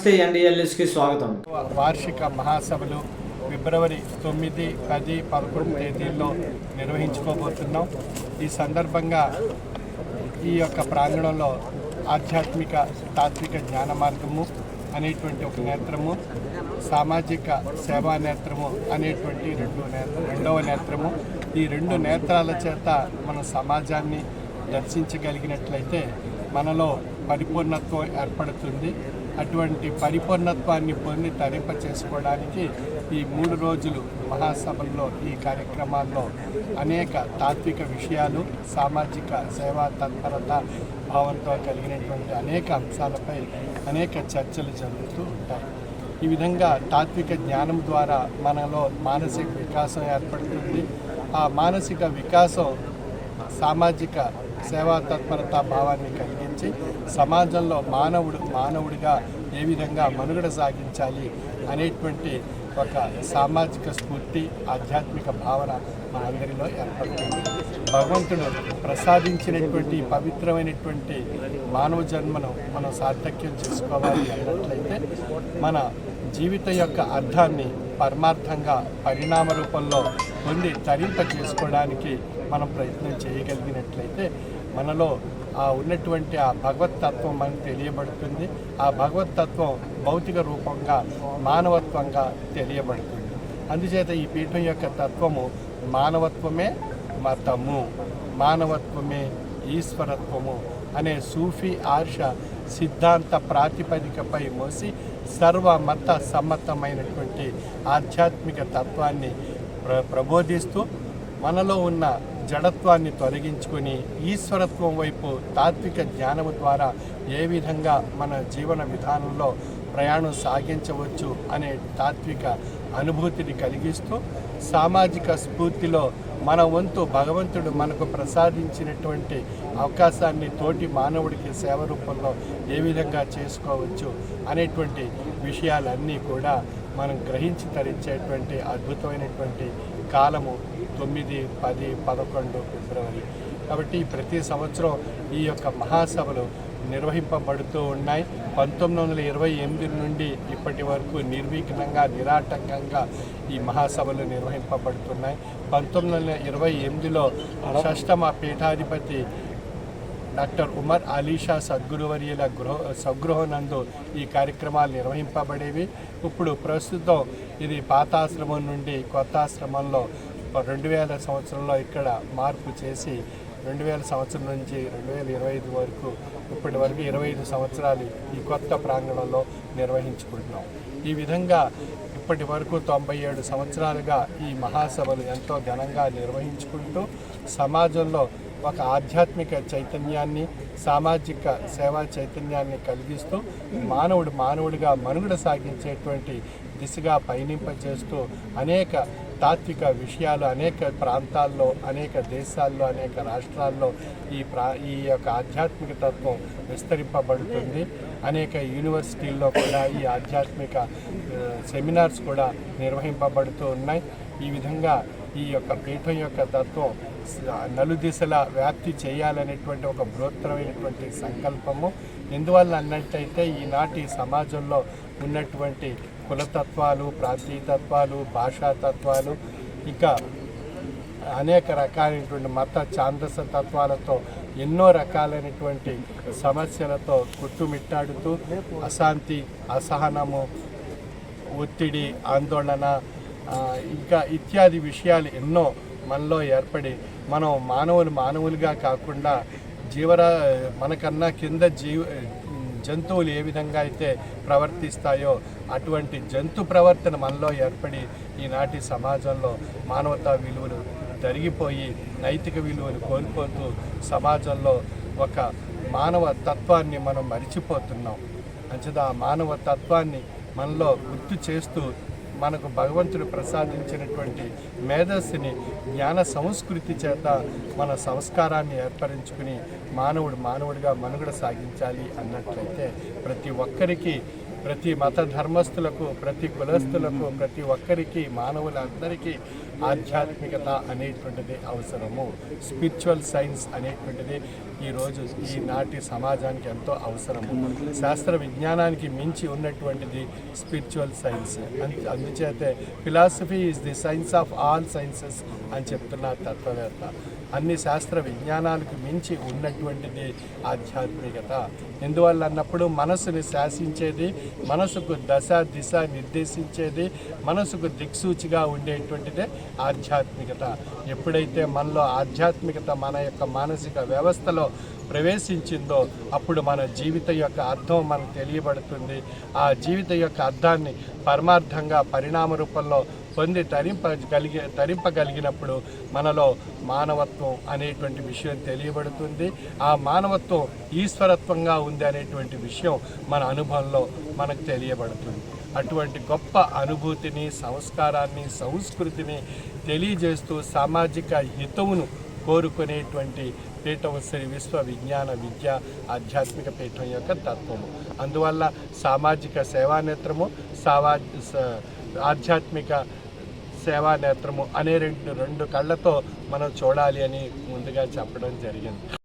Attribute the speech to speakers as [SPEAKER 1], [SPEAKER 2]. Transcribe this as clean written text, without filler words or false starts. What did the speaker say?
[SPEAKER 1] నమస్తే ఎన్డీఎల్ఎస్కి స్వాగతం.
[SPEAKER 2] వార్షిక మహాసభలు ఫిబ్రవరి 9, 10, 11 తేదీల్లో నిర్వహించుకోబోతున్నాం. ఈ సందర్భంగా ఈ యొక్క ప్రాంగణంలో ఆధ్యాత్మిక తాత్విక జ్ఞాన మార్గము అనేటువంటి ఒక నేత్రము, సామాజిక సేవా నేత్రము అనేటువంటి రెండవ నేత్రము. ఈ రెండు నేత్రాల చేత మన సమాజాన్ని దర్శించగలిగినట్లయితే మనలో పరిపూర్ణత్వం ఏర్పడుతుంది. అటువంటి పరిపూర్ణత్వాన్ని పొంది తరింప చేసుకోవడానికి ఈ 3 రోజులు మహాసభల్లో ఈ కార్యక్రమాల్లో అనేక తాత్విక విషయాలు, సామాజిక సేవా తత్పరత భావంతో కలిగినటువంటి అనేక అంశాలపై అనేక చర్చలు జరుగుతూ ఉంటాయి. ఈ విధంగా తాత్విక జ్ఞానం ద్వారా మనలో మానసిక వికాసం ఏర్పడుతుంది. ఆ మానసిక వికాసం సామాజిక సేవా తత్పరత భావాన్ని కలిగించి సమాజంలో మానవుడిగా ఏ విధంగా మనుగడ సాగించాలి అనేటువంటి ఒక సామాజిక స్ఫూర్తి, ఆధ్యాత్మిక భావన మనందరిలో ఏర్పడుతుంది. భగవంతుడు ప్రసాదించినటువంటి పవిత్రమైనటువంటి మానవ జన్మను మనం సార్థక్యం చేసుకోవాలి అన్నట్లయితే మన జీవిత యొక్క అర్థాన్ని పరమార్థంగా పరిణామ రూపంలో పొంది తరింప చేసుకోవడానికి మనం ప్రయత్నం చేయగలిగినట్లయితే మనలో ఉన్నటువంటి ఆ భగవత్తత్వం మనకు తెలియబడుతుంది. ఆ భగవత్తత్వం భౌతిక రూపంగా మానవత్వంగా తెలియబడుతుంది. అందుచేత ఈ పీఠం యొక్క తత్వము మానవత్వమే మతము, మానవత్వమే ఈశ్వరత్వము అనే సూఫీ ఆర్ష సిద్ధాంత ప్రాతిపదికపై మోసి సర్వమత సమ్మతమైనటువంటి ఆధ్యాత్మిక తత్వాన్ని ప్రబోధిస్తూ మనలో ఉన్న జడత్వాన్ని తొలగించుకొని ఈశ్వరత్వం వైపు తాత్విక జ్ఞానము ద్వారా ఏ విధంగా మన జీవన విధానంలో ప్రయాణం సాగించవచ్చు అనే తాత్విక అనుభూతిని కలిగిస్తూ సామాజిక స్ఫూర్తిలో మన వంతు భగవంతుడు మనకు ప్రసాదించినటువంటి అవకాశాన్ని తోటి మానవుడికి సేవ రూపంలో ఏ విధంగా చేసుకోవచ్చు అనేటువంటి విషయాలన్నీ కూడా మనం గ్రహించి తరించేటువంటి అద్భుతమైనటువంటి కాలము 9, 10, 11 ఫిబ్రవరి. కాబట్టి ప్రతి సంవత్సరం ఈ యొక్క మహాసభలు నిర్వహింపబడుతూ ఉన్నాయి. 1928 నుండి ఇప్పటి వరకు నిర్విఘ్నంగా నిరాటంకంగా ఈ మహాసభలు నిర్వహింపబడుతున్నాయి. 1928లో షష్టమ పీఠాధిపతి డాక్టర్ ఉమర్ అలీషా సద్గురువర్యుల స్వగృహనందు ఈ కార్యక్రమాలు నిర్వహింపబడేవి. ఇప్పుడు ప్రస్తుతం ఇది పాతాశ్రమం నుండి కొత్త ఆశ్రమంలో 2000 సంవత్సరంలో ఇక్కడ మార్పు చేసి 2000 సంవత్సరం నుంచి 2025 వరకు ఇప్పటి వరకు 25 సంవత్సరాలు ఈ కొత్త ప్రాంగణంలో నిర్వహించుకుంటున్నాం. ఈ విధంగా ఇప్పటి వరకు 97 సంవత్సరాలుగా ఈ మహాసభలు ఎంతో ఘనంగా నిర్వహించుకుంటూ సమాజంలో ఒక ఆధ్యాత్మిక చైతన్యాన్ని, సామాజిక సేవా చైతన్యాన్ని కలిగిస్తూ మానవుడిగా మనుగడ సాగించేటువంటి దిశగా పయనింపజేస్తూ అనేక తాత్విక విషయాలు అనేక ప్రాంతాల్లో, అనేక దేశాల్లో, అనేక రాష్ట్రాల్లో ఈ యొక్క ఆధ్యాత్మిక తత్వం విస్తరింపబడుతుంది. అనేక యూనివర్సిటీల్లో కూడా ఈ ఆధ్యాత్మిక సెమినార్స్ కూడా నిర్వహింపబడుతూ ఉన్నాయి. ఈ విధంగా ఈ యొక్క పీఠం యొక్క తత్వం నలుదిశలా వ్యాప్తి చేయాలనేటువంటి ఒక బృహత్తరమైనటువంటి సంకల్పము. ఎందువల్ల అన్నట్టయితే ఈనాటి సమాజంలో ఉన్నటువంటి కులతత్వాలు, ప్రాంతీయతత్వాలు, భాషాతత్వాలు, ఇంకా అనేక రకాలైనటువంటి మత ఛాందస తత్వాలతో ఎన్నో రకాలైనటువంటి సమస్యలతో కొట్టుమిట్టాడుతూ అశాంతి, అసహనము, ఒత్తిడి, ఆందోళన ఇంకా ఇత్యాది విషయాలు ఎన్నో మనలో ఏర్పడి మనం మానవులుగా కాకుండా మనకన్నా కింద జంతువులు ఏ విధంగా అయితే ప్రవర్తిస్తాయో అటువంటి జంతు ప్రవర్తన మనలో ఏర్పడి ఈనాటి సమాజంలో మానవతా విలువలు తరిగిపోయి నైతిక విలువలు కోల్పోతూ సమాజంలో ఒక మానవ తత్వాన్ని మనం మరిచిపోతున్నాం. అంచేత ఆ మానవ తత్వాన్ని మనలో గుర్తు చేస్తూ మనకు భగవంతుడు ప్రసాదించినటువంటి మేధస్సుని జ్ఞాన సంస్కృతి చేత మన సంస్కారాన్ని ఏర్పరించుకుని మానవుడిగా మనుగడ సాగించాలి అన్నట్లయితే ప్రతి ఒక్కరికి ప్రతి మత ధర్మస్థులకు, ప్రతి కులస్థులకు, ప్రతి ఒక్కరికి, మానవులందరికీ ఆధ్యాత్మికత అనేటువంటిది అవసరము. స్పిరిచువల్ సైన్స్ అనేటువంటిది ఈరోజు ఈనాటి సమాజానికి ఎంతో అవసరము. శాస్త్ర విజ్ఞానానికి మించి ఉన్నటువంటిది స్పిరిచువల్ సైన్స్. అందుచేతే philosophy is the science of all sciences అని చెప్తున్న తత్వవేత్త. అన్ని శాస్త్ర విజ్ఞానాలకు మించి ఉన్నటువంటిది ఆధ్యాత్మికత. ఎందువల్ల అన్నప్పుడు మనసుని శాసించేది, మనసుకు దశ దిశ నిర్దేశించేది, మనసుకు దిక్సూచిగా ఉండేటువంటిదే ఆధ్యాత్మికత. ఎప్పుడైతే మనలో ఆధ్యాత్మికత మన యొక్క మానసిక వ్యవస్థలో ప్రవేశించిందో అప్పుడు మన జీవిత యొక్క అర్థం మనకు తెలియబడుతుంది. ఆ జీవిత యొక్క అర్థాన్ని పరమార్థంగా పరిణామ రూపంలో పొంది తరింపగలిగినప్పుడు మనలో మానవత్వం అనేటువంటి విషయం తెలియబడుతుంది. ఆ మానవత్వం ఈశ్వరత్వంగా ఉంది అనేటువంటి విషయం మన అనుభవంలో మనకు తెలియబడుతుంది. అటువంటి గొప్ప అనుభూతిని, సంస్కారాన్ని, సంస్కృతిని తెలియజేస్తూ సామాజిక హితవును కోరుకునేటువంటి పీఠం శ్రీ విశ్వ విజ్ఞాన విద్య ఆధ్యాత్మిక పీఠం యొక్క తత్వము. అందువల్ల సామాజిక సేవానేత్రము, ఆధ్యాత్మిక సేవానేత్రము అనే రెండు కళ్ళతో మనం చూడాలి అని ముందుగా చెప్పడం జరిగింది.